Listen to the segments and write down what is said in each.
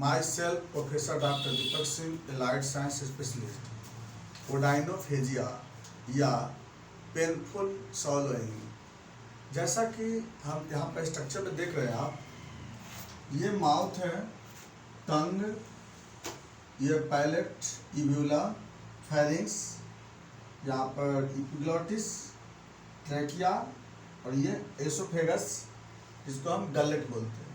Myself, Professor Dr. Deepak Singh, Allied Science Specialist, odynophagia या painful सॉलोइंग। जैसा कि हम यहाँ पर स्ट्रक्चर में देख रहे हैं आप, ये माउथ है, टंग, ये पैलेट, इब्यूला, फेरिंक्स, यहाँ पर इपिग्लॉटिस, ट्रैकिया और ये एसोफेगस, जिसको हम गलेट बोलते हैं।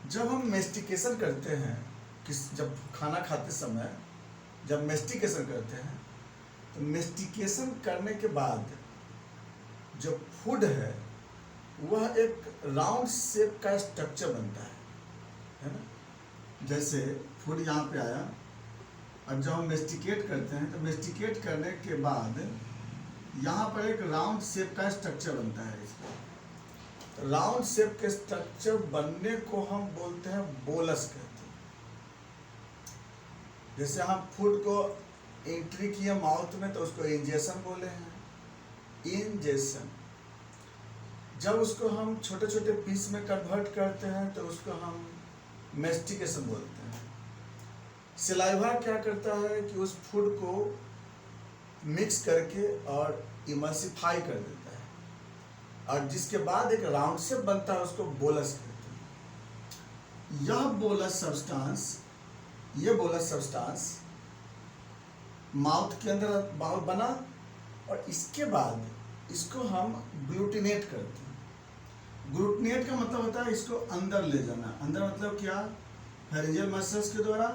जब हम मेस्टिकेशन करते हैं, जब खाना खाते समय जब मेस्टिकेशन करते हैं, तो मेस्टिकेशन करने के बाद जो फूड है वह एक राउंड शेप का स्ट्रक्चर बनता है ना। जैसे फूड यहाँ पे आया, और जब हम मेस्टिकेट करते हैं तो मेस्टिकेट करने के बाद यहाँ पर एक राउंड शेप का स्ट्रक्चर बनता है। इसका राउंड शेप के स्ट्रक्चर बनने को हम बोलते हैं बोलस कहते हैं। जैसे हम फूड को एंट्री किए माउथ में तो उसको इंजेक्शन बोले हैं, इंजेक्शन। जब उसको हम छोटे छोटे पीस में कन्वर्ट करते हैं तो उसको हम मेस्टिकेशन बोलते हैं। सलाइवा क्या करता है कि उस फूड को मिक्स करके और इमल्सिफाई कर देता है, और जिसके बाद एक राउंड शेप बनता है, उसको बोलस कहते हैं। यह बोलस सब्सटेंस, ये बोलस सब्सटेंस माउथ के अंदर बना, और इसके बाद इसको हम ग्लूटिनेट करते हैं। ग्लूटिनेट का मतलब होता है इसको अंदर ले जाना। अंदर मतलब क्या? फेरिंजियल मसल्स के द्वारा,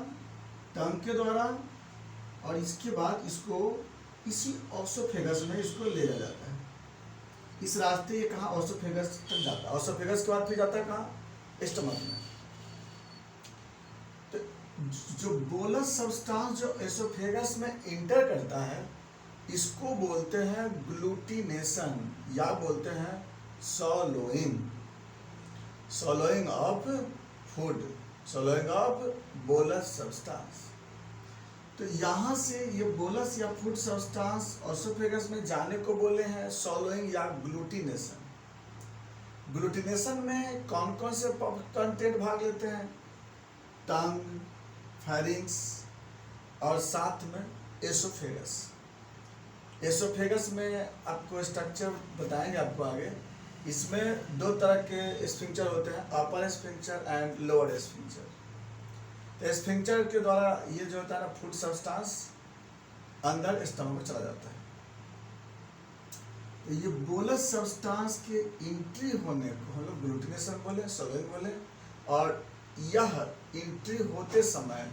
टंग के द्वारा, और इसके बाद इसको इसी ऑसोफेगस में इसको ले जाता है। इस रास्ते ये कहाँ? ऑसोफेगस तक जाता है। ऑसोफेगस के बाद फिर जाता है कहाँ? स्टमक में। तो जो बोलस सब्सटेंस जो एसोफेगस में इंटर करता है, इसको बोलते हैं ग्लूटिनेशन, या बोलते हैं सॉलोइंग। सॉलोइंग of food, सॉलोइंग of bolus substance. तो यहाँ से ये बोलस या फूड सब्सटेंस ऑसोफेगस में जाने को बोले हैं सॉलोइंग या ग्लूटिनेशन। ग्लूटिनेशन में कौन कौन से कंटेंट भाग लेते हैं? टंग, फेरिंक्स और साथ में एसोफेगस। एसोफेगस में आपको स्ट्रक्चर बताएंगे आपको आगे। इसमें दो तरह के स्फिंक्टर होते हैं, अपर स्फिंक्टर एंड लोअर स्फिंक्टर। तो स्फिंक्टर के द्वारा ये जो होता है ना, फूड सब्सटेंस अंदर स्टमक में चला जाता है। तो ये बोलस सब्सटेंस के एंट्री होने को हम लोग ग्लूटिनेशन बोले, सॉलोइंग बोले। और यह एंट्री होते समय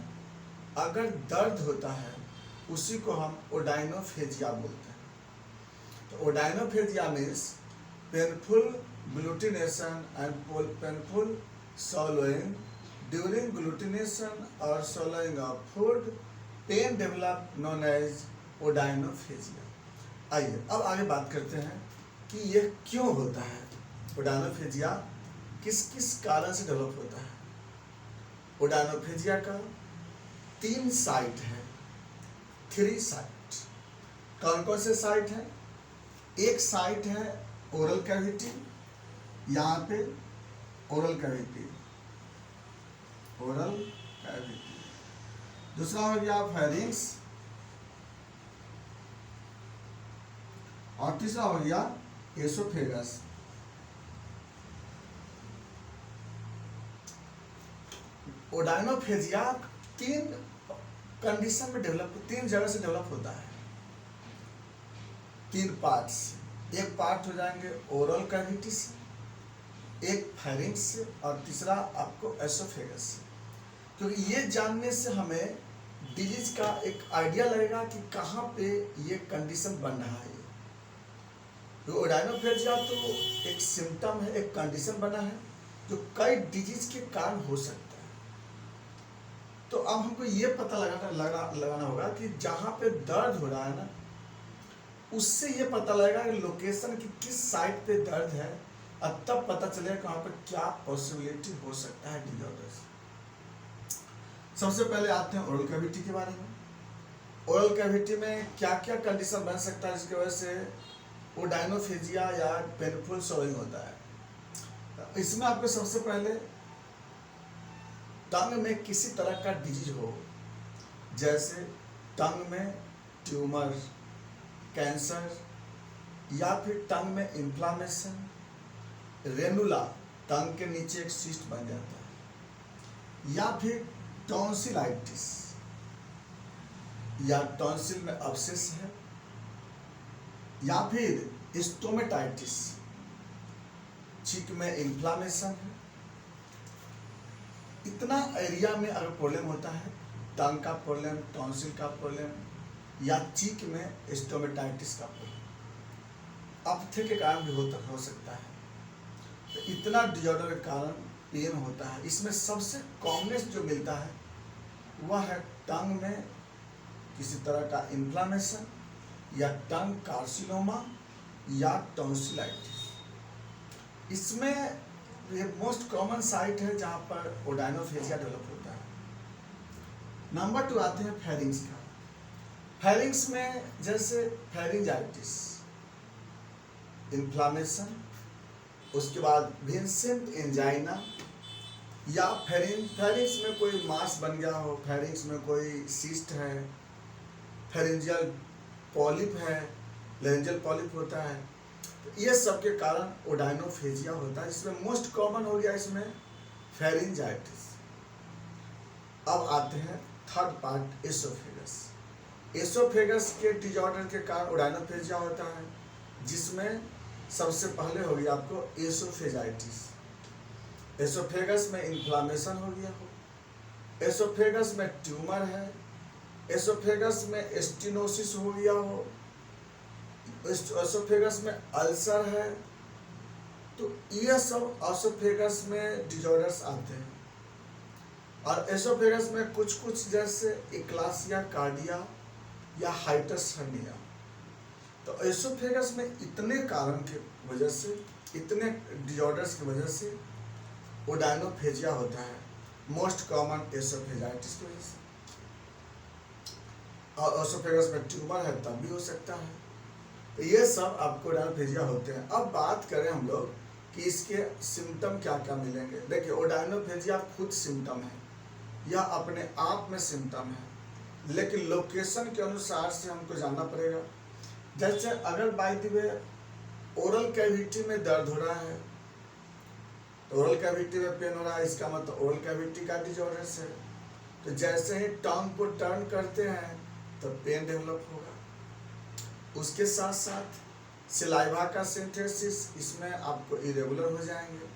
अगर दर्द होता है, उसी को हम ओडाइनोफेजिया बोलते हैं। तो odynophagia means painful glutination and painful swallowing. During glutination और swallowing of food, pain develop known as odynophagia. आइए अब आगे बात करते हैं कि यह क्यों होता है। ओडाइनोफेजिया किस किस कारण से डेवलप होता है। ओडाइनोफेजिया का 3 साइट है, 3 साइट। कौन कौन से साइट हैं? एक साइट है ओरल कैविटी, यहाँ पे ओरल कैविटी, ओरल कैविटी। दूसरा हो गया फेरिंक्स, और तीसरा हो गया एसोफेगस। ओडाइनोफेजिया 3 कंडीशन में डेवलप, 3 जगह से डेवलप होता है, 3 पार्ट्स। एक पार्ट हो जाएंगे ओरल कैविटी से, एक फेरिंक्स से, और तीसरा आपको एसोफेगस से। क्योंकि ये जानने से हमें डिजीज का एक आइडिया लगेगा कि कहाँ पे ये कंडीशन बन रहा है। तो ओडाइनोफेजिया तो एक सिम्टम है, एक कंडीशन बना है जो कई डिजीज के कारण हो सकता है। तो अब हमको ये पता लगाना होगा कि जहाँ पे दर्द हो रहा है ना, उससे ये पता लगेगा कि लोकेशन की किस साइड पे दर्द है, और तब पता चलेगा कहाँ पे क्या पॉसिबिलिटी हो सकता है डिसऑर्डर से। सबसे पहले आते हैं ओरल कैविटी के बारे में। ओरल कैविटी में क्या क्या कंडीशन बन सकता है जिसकी वजह से ओडाइनोफेजिया या पेनफुल सॉलोइंग होता है। इसमें आपको सबसे पहले टंग में किसी तरह का डिजीज हो, जैसे टंग में ट्यूमर, कैंसर, या फिर टंग में इन्फ्लामेशन, रेनुला, टंग के नीचे एक सिस्ट बन जाता है, या फिर टॉन्सिलाइटिस, या टॉन्सिल में अब्सेस है, या फिर स्टोमेटाइटिस, चीक में इन्फ्लामेशन है। इतना एरिया में अगर प्रॉब्लम होता है, टंग का प्रॉब्लम, टॉन्सिल का प्रॉब्लम, या चीक में स्टोमेटाइटिस का प्रॉब्लम, अपथे के कारण भी हो सकता है। तो इतना डिजॉर्डर के कारण पेन होता है। इसमें सबसे कॉमनेस्ट जो मिलता है वह है टंग में किसी तरह का इन्फ्लामेशन, या टंग कार्सिनोमा, या टॉन्सिलाइटिस। इसमें ये मोस्ट कॉमन साइट है जहाँ पर ओडाइनोफेजिया डेवलप होता है। नंबर 2 आते हैं फेरिंग्स का। फेरिंग्स में जैसे फेरिंजाइटिस, इन्फ्लामेशन, उसके बाद विंसेंट एंजाइना, या फेरिंग्स में कोई मास बन गया हो, फेरिंग्स में कोई सिस्ट है, फेरिंजियल पॉलिप है, लेंजियल पॉलिप होता है, तो ये सब के कारण ओडाइनोफेजिया होता है। इसमें मोस्ट कॉमन हो गया इसमें फेरिंजाइटिस। अब आते हैं थर्ड पार्ट, एसोफेगस। एसोफेगस के डिजॉर्डर के कारण ओडाइनोफेजिया होता है, जिसमें सबसे पहले हो गया आपको एसोफेजाइटिस। एसोफेगस में इन्फ्लामेशन हो गया हो, एसोफेगस में ट्यूमर है, एसोफेगस में स्टेनोसिस हो गया हो, एसोफेगस में अल्सर है। तो ये सब एसोफेगस में डिजॉर्डर्स आते हैं। और एसोफेगस में कुछ कुछ जैसे इक्लासिया कार्डिया या हाइटस हर्निया। तो एसोफेगस में इतने कारण के वजह से, इतने डिजॉर्डर्स की वजह से ओडाइनोफेजिया होता है, मोस्ट कॉमन एसोफेजाइटिस की वजह से। और एसोफेगस में ट्यूमर है तब भी हो सकता है। तो ये सब आपको ओडाइनोफेजिया होते हैं। अब बात करें हम लोग कि इसके सिम्टम क्या क्या मिलेंगे। देखिए, ओडाइनोफेजिया खुद सिम्टम है या अपने आप में सिम्टम है, लेकिन लोकेशन के अनुसार से हमको जानना पड़ेगा। जैसे अगर by the way oral cavity में दर्द हो रहा है, तो ओरल कैविटी में पेन हो रहा है, इसका मतलब ओरल कैविटी का डिजॉर्डर्स है। तो जैसे ही टंग को टर्न करते हैं तो पेन डेवलप होगा। उसके साथ साथ सलाइवा का सिंथेसिस इसमें आपको इरेगुलर हो जाएंगे।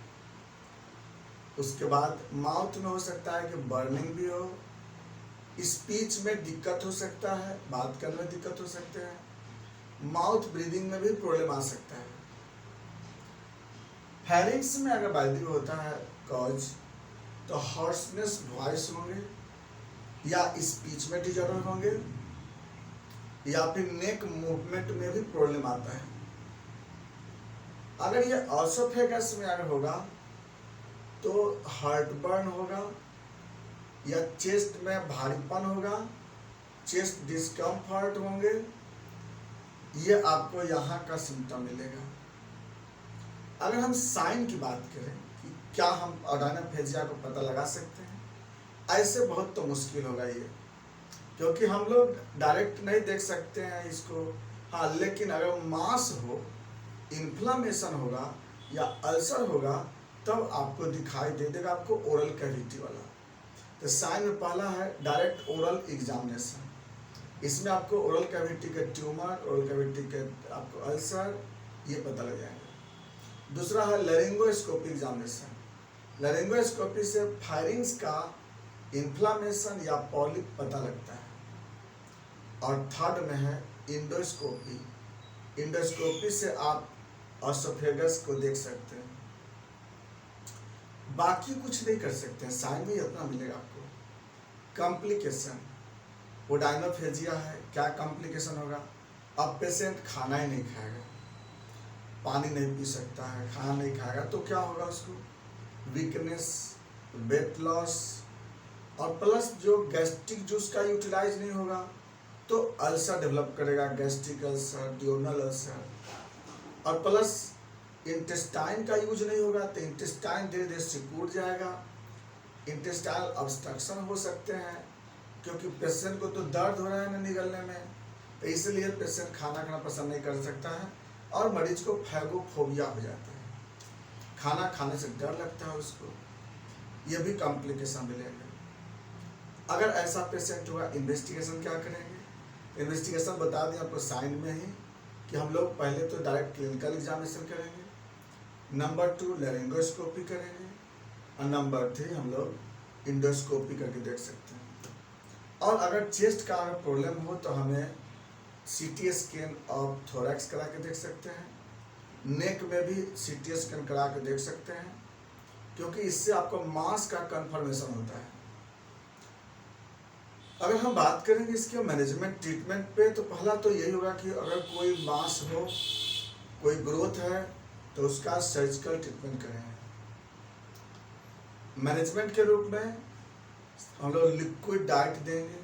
उसके बाद माउथ में हो सकता है कि बर्निंग भी हो, स्पीच में दिक्कत हो सकता है, बात करने में दिक्कत हो सकते हैं, माउथ ब्रीदिंग में भी प्रॉब्लम आ सकता है। फेरिंग्स में अगर बाइदिंग होता है कॉज, तो हॉर्सनेस वॉइस होंगे, या स्पीच में डिजॉर्डर होंगे, या फिर नेक मूवमेंट में भी प्रॉब्लम आता है। अगर ये एसोफेगस में अगर होगा तो हार्टबर्न होगा, या चेस्ट में भारीपन होगा, चेस्ट डिस्कम्फर्ट होंगे। ये आपको यहाँ का सिम्टम मिलेगा। अगर हम साइन की बात करें कि क्या हम ओडाइनोफेजिया को पता लगा सकते हैं, ऐसे बहुत तो मुश्किल होगा ये, क्योंकि हम लोग डायरेक्ट नहीं देख सकते हैं इसको। हाँ, लेकिन अगर मास हो, इन्फ्लामेशन होगा या अल्सर होगा, तब आपको दिखाई दे देगा आपको ओरल कैविटी वाला। तो साइन में पहला है डायरेक्ट ओरल एग्जामिनेशन। इसमें आपको ओरल कैविटी के ट्यूमर, ओरल कैविटी के आपको अल्सर, ये पता लग जाएगा। दूसरा है लैरिंगोस्कोपी एग्जामिनेशन। लैरिंगोस्कोपी से फायरिंग्स का इन्फ्लामेशन या पॉलिप पता लगता है। और थर्ड में है इंडोस्कोपी। इंडोस्कोपी से आप एसोफेगस को देख सकते हैं, बाकी कुछ नहीं कर सकते हैं। साइन में इतना मिलेगा आपको। कॉम्प्लिकेशन, ओडाइनोफेजिया है, क्या कॉम्प्लिकेशन होगा? अब पेशेंट खाना ही नहीं खाएगा, पानी नहीं पी सकता है, खाना नहीं खाएगा, तो क्या होगा उसको? वीकनेस, वेट लॉस, और प्लस जो गैस्ट्रिक जूस का यूटिलाइज नहीं होगा तो अल्सर डेवलप करेगा, गैस्ट्रिक अल्सर, ड्यूनल अल्सर। और प्लस इंटेस्टाइन का यूज नहीं होगा तो इंटेस्टाइन धीरे धीरे सिकुड़ जाएगा, इंटेस्टाइनल ऑब्स्ट्रक्शन हो सकते हैं, क्योंकि पेशेंट को तो दर्द हो रहा है ना निगलने में, तो इसलिए पेशेंट खाना खाना पसंद नहीं कर सकता है और मरीज को फैगोफोबिया हो जाता है, खाना खाने से डर लगता है उसको, ये भी कॉम्प्लिकेशन मिलेगा। अगर ऐसा पेशेंट हुआ, इन्वेस्टिगेशन क्या करेंगे? इन्वेस्टिगेशन बता दें आपको साइन में ही कि हम लोग पहले तो डायरेक्ट क्लिनिकल एग्जामिनेशन करेंगे, नंबर 2 लैरिंगोस्कोपी करेंगे और नंबर 3 हम लोग इंडोस्कोपी करके देख सकते हैं। और अगर चेस्ट का अगर प्रॉब्लम हो तो हमें सीटी स्कैन ऑफ थोरैक्स करा के देख सकते हैं, नेक में भी सीटी स्कैन करा के देख सकते हैं, क्योंकि इससे आपको मास का कंफर्मेशन होता है। अगर हम बात करेंगे इसके मैनेजमेंट ट्रीटमेंट पे, तो पहला तो यही होगा कि अगर कोई मास हो, कोई ग्रोथ है, तो उसका सर्जिकल ट्रीटमेंट करें। मैनेजमेंट के रूप में हम लोग लिक्विड डाइट देंगे,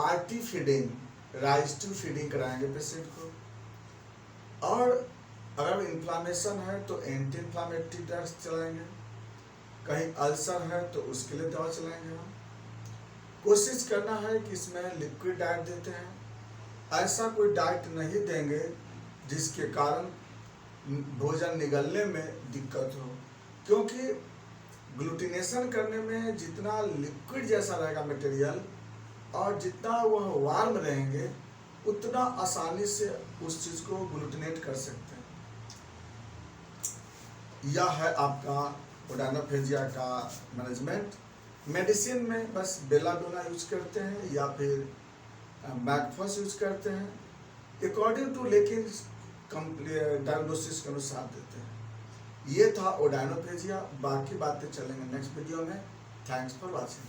RT feeding, Ryle's tube feeding कराएंगे पेशेंट को, और अगर इन्फ्लामेशन है तो एंटी इन्फ्लामेटरी ड्रग्स चलाएंगे, कहीं अल्सर है तो उसके लिए दवा चलाएंगे। हम कोशिश करना है कि इसमें लिक्विड डाइट देते हैं, ऐसा कोई डाइट नहीं देंगे जिसके कारण भोजन निगलने में दिक्कत हो, क्योंकि ग्लूटिनेशन करने में जितना लिक्विड जैसा रहेगा मटेरियल और जितना वह वार्म रहेंगे, उतना आसानी से उस चीज़ को ग्लूटिनेट कर सकते हैं। यह है आपका ओडानोफेजिया का मैनेजमेंट। मेडिसिन में बस बेलाडोना यूज करते हैं या फिर मैकफॉस यूज करते हैं अकॉर्डिंग टू, लेकिन डायग्नोसिस के अनुसार देते हैं। ये था ओडानोफेजिया, बाकी बातें चलेंगे नेक्स्ट वीडियो में। Thanks for watching.